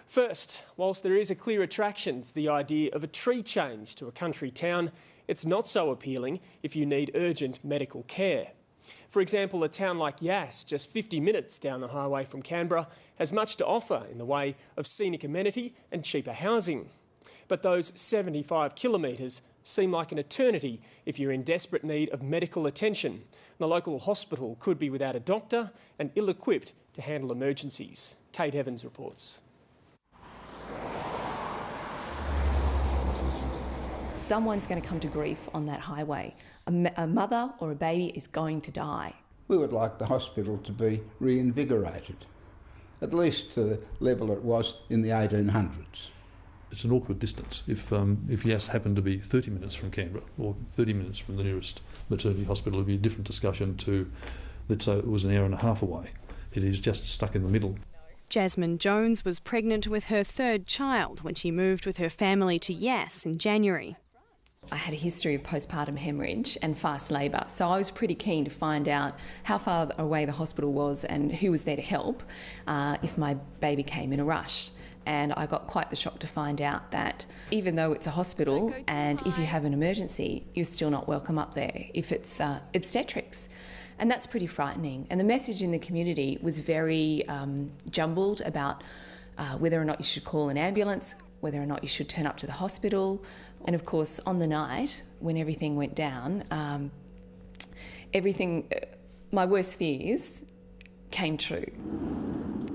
First, whilst there is a clear attraction to the idea of a tree change to a country town, it's not so appealing if you need urgent medical care. For example, a town like Yass, just 50 minutes down the highway from Canberra, has much to offer in the way of scenic amenity and cheaper housing. But those 75 kilometres seem like an eternity if you're in desperate need of medical attention. The local hospital could be without a doctor and ill-equipped to handle emergencies. Kate Evans reports. Someone's going to come to grief on that highway. A mother or a baby is going to die. We would like the hospital to be reinvigorated, at least to the level it was in the 1800s. It's an awkward distance. If Yass happened to be 30 minutes from Canberra or 30 minutes from the nearest maternity hospital, it would be a different discussion to, let's say, it was an hour and a half away. It is just stuck in the middle. Jasmin Jones was pregnant with her third child when she moved with her family to Yass in January. I had a history of postpartum hemorrhage and fast labour, so I was pretty keen to find out how far away the hospital was and who was there to help if my baby came in a rush. And I got quite the shock to find out that even though it's a hospital and if you have an emergency, you're still not welcome up there if it's obstetrics. And that's pretty frightening. And the message in the community was very jumbled about whether or not you should call an ambulance, whether or not you should turn up to the hospital. And of course, on the night when everything went down, my worst fears came true.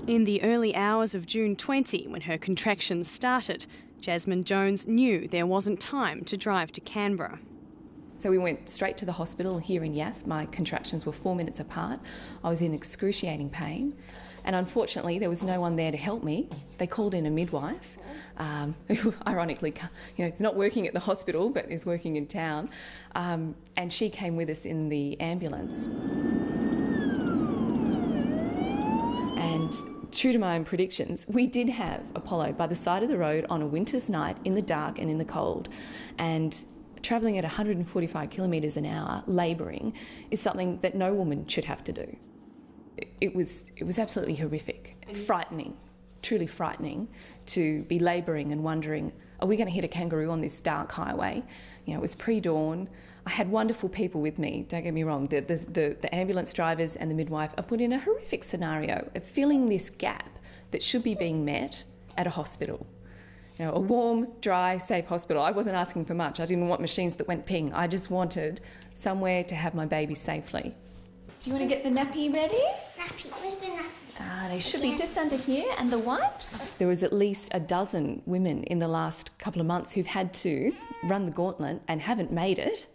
In the early hours of June 20, when her contractions started, Jasmin Jones knew there wasn't time to drive to Canberra. So we went straight to the hospital here in Yass. My contractions were 4 minutes apart. I was in excruciating pain. And unfortunately, there was no one there to help me. They called in a midwife, who ironically, is not working at the hospital, but is working in town. And she came with us in the ambulance. And true to my own predictions, we did have Apollo by the side of the road on a winter's night in the dark and in the cold. And travelling at 145 kilometres an hour, labouring, is something that no woman should have to do. It was absolutely horrific, frightening, truly frightening to be labouring and wondering, are we going to hit a kangaroo on this dark highway? It was pre-dawn. I had wonderful people with me, don't get me wrong. The ambulance drivers and the midwife are put in a horrific scenario of filling this gap that should be being met at a hospital. A warm, dry, safe hospital. I wasn't asking for much. I didn't want machines that went ping. I just wanted somewhere to have my baby safely. Do you want to get the nappy ready? Nappy, where's the nappy? They should be just under here, and the wipes. There was at least a dozen women in the last couple of months who've had to run the gauntlet and haven't made it,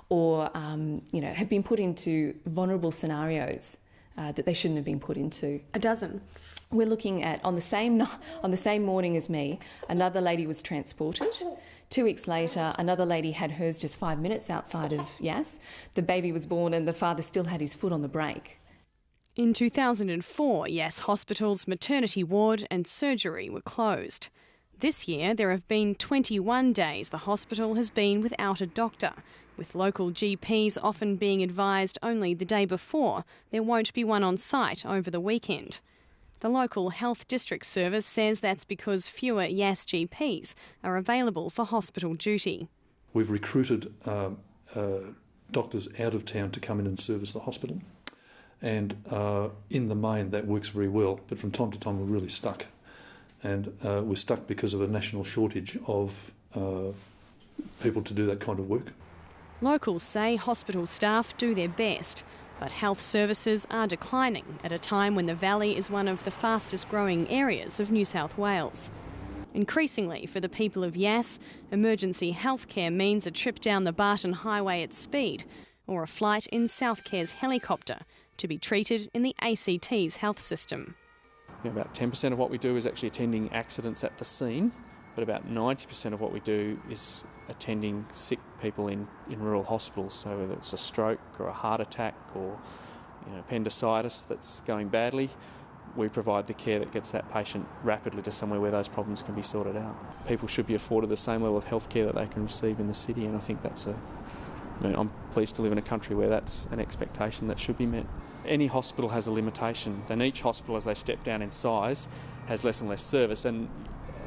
or have been put into vulnerable scenarios that they shouldn't have been put into. A dozen? We're looking at, on the same morning as me, another lady was transported. 2 weeks later, another lady had hers just 5 minutes outside of Yass. The baby was born and the father still had his foot on the brake. In 2004, Yass Hospital's maternity ward and surgery were closed. This year, there have been 21 days the hospital has been without a doctor, with local GPs often being advised only the day before there won't be one on site over the weekend. The local health district service says that's because fewer Yass GPs are available for hospital duty. We've recruited doctors out of town to come in and service the hospital, and in the main that works very well, but from time to time we're really stuck. And we're stuck because of a national shortage of people to do that kind of work. Locals say hospital staff do their best, but health services are declining at a time when the Valley is one of the fastest growing areas of New South Wales. Increasingly, for the people of Yass, emergency healthcare means a trip down the Barton Highway at speed, or a flight in Southcare's helicopter to be treated in the ACT's health system. About 10% of what we do is actually attending accidents at the scene, but about 90% of what we do is attending sick people in rural hospitals. So whether it's a stroke or a heart attack or appendicitis that's going badly, we provide the care that gets that patient rapidly to somewhere where those problems can be sorted out. People should be afforded the same level of health care that they can receive in the city, and I think that's I mean, I'm pleased to live in a country where that's an expectation that should be met. Any hospital has a limitation, and each hospital, as they step down in size, has less and less service, and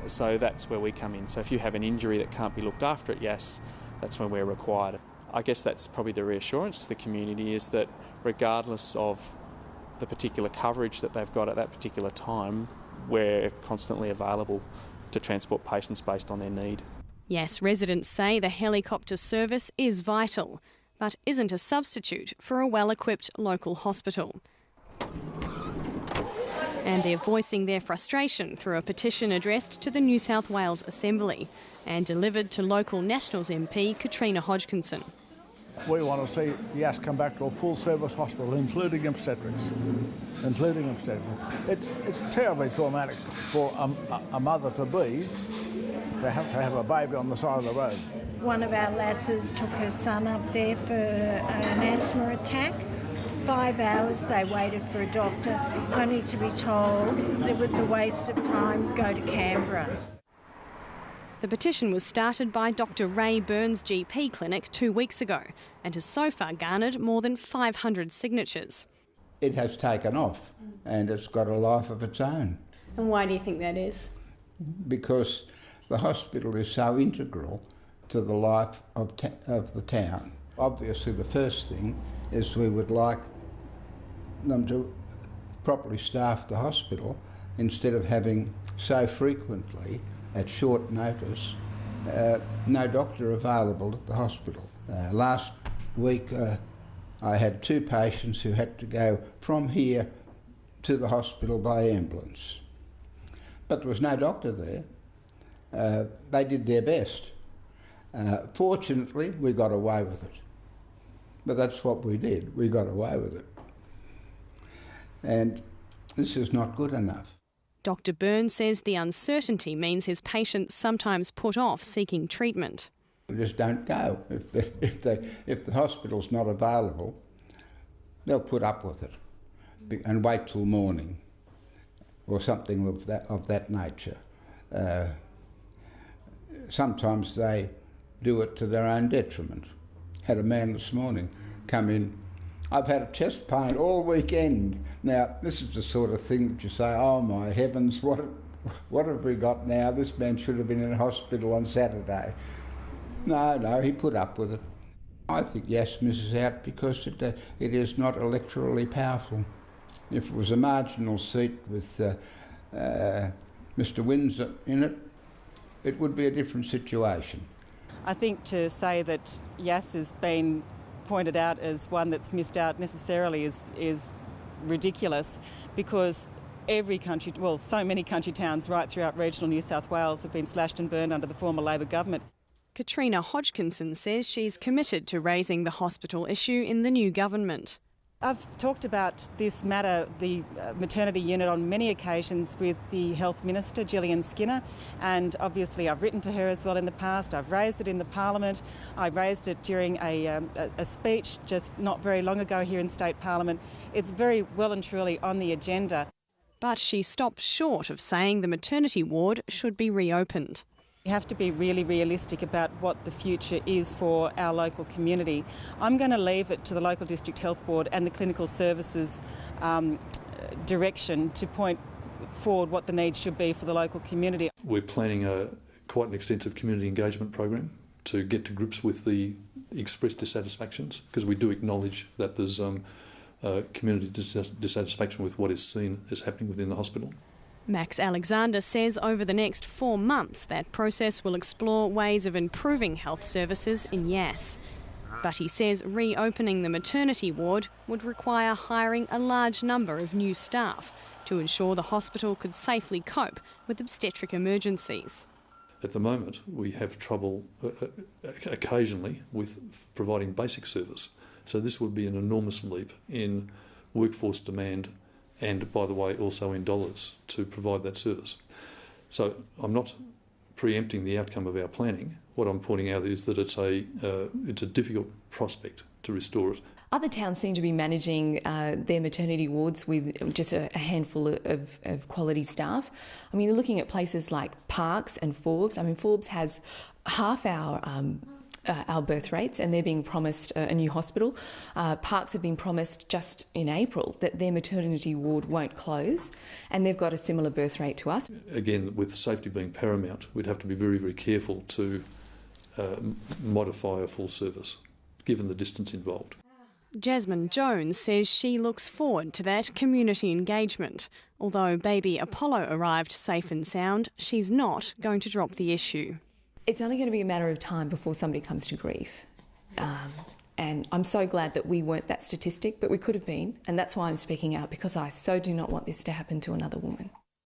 so that's where we come in. So if you have an injury that can't be looked after at Yass, that's when we're required. I guess that's probably the reassurance to the community, is that regardless of the particular coverage that they've got at that particular time, we're constantly available to transport patients based on their need. Yass residents say the helicopter service is vital, but isn't a substitute for a well-equipped local hospital. And they're voicing their frustration through a petition addressed to the New South Wales Assembly and delivered to local Nationals MP Katrina Hodgkinson. We want to see Yass come back to a full-service hospital, including obstetrics. It's terribly traumatic for a mother-to-be to have a baby on the side of the road. One of our lasses took her son up there for an asthma attack. 5 hours they waited for a doctor, only to be told it was a waste of time, go to Canberra. The petition was started by Dr Ray Burns' GP clinic 2 weeks ago and has so far garnered more than 500 signatures. It has taken off and it's got a life of its own. And why do you think that is? Because the hospital is so integral to the life of the town. Obviously the first thing is we would like them to properly staff the hospital instead of having so frequently, at short notice, no doctor available at the hospital. Last week I had 2 patients who had to go from here to the hospital by ambulance. But there was no doctor there. They did their best. Fortunately, we got away with it. But that's what we did. We got away with it. And this is not good enough. Dr Burns says the uncertainty means his patients sometimes put off seeking treatment. They just don't go. If the hospital's not available, they'll put up with it and wait till morning or something of that nature. Sometimes they do it to their own detriment. Had a man this morning come in, I've had a chest pain all weekend. Now, this is the sort of thing that you say, oh my heavens, what have we got now? This man should have been in hospital on Saturday. No, he put up with it. I think Yass misses out because it is not electorally powerful. If it was a marginal seat with Mr Windsor in it, it would be a different situation. I think to say that Yass has been pointed out as one that's missed out necessarily is ridiculous, because so many country towns right throughout regional New South Wales have been slashed and burned under the former Labor government. Katrina Hodgkinson says she's committed to raising the hospital issue in the new government. I've talked about this matter, the maternity unit, on many occasions with the Health Minister, Gillian Skinner, and obviously I've written to her as well in the past. I've raised it in the Parliament. I raised it during a speech just not very long ago here in State Parliament. It's very well and truly on the agenda. But she stopped short of saying the maternity ward should be reopened. We have to be really realistic about what the future is for our local community. I'm going to leave it to the local district health board and the clinical services direction to point forward what the needs should be for the local community. We're planning quite an extensive community engagement program to get to grips with the expressed dissatisfactions, because we do acknowledge that there's community dissatisfaction with what is seen as happening within the hospital. Max Alexander says over the next 4 months that process will explore ways of improving health services in Yass. But he says reopening the maternity ward would require hiring a large number of new staff to ensure the hospital could safely cope with obstetric emergencies. At the moment, we have trouble occasionally with providing basic service. So this would be an enormous leap in workforce demand and, by the way, also in dollars to provide that service. So I'm not preempting the outcome of our planning. What I'm pointing out is that it's a difficult prospect to restore it. Other towns seem to be managing their maternity wards with just a handful of quality staff. I mean, looking at places like Parkes and Forbes. I mean, Forbes has half our our birth rates, and they're being promised a new hospital. Parks have been promised just in April that their maternity ward won't close, and they've got a similar birth rate to us. Again, with safety being paramount, we'd have to be very, very careful to modify a full service, given the distance involved. Jasmin Jones says she looks forward to that community engagement. Although baby Apollo arrived safe and sound, she's not going to drop the issue. It's only going to be a matter of time before somebody comes to grief. And I'm so glad that we weren't that statistic, but we could have been. And that's why I'm speaking out, because I so do not want this to happen to another woman.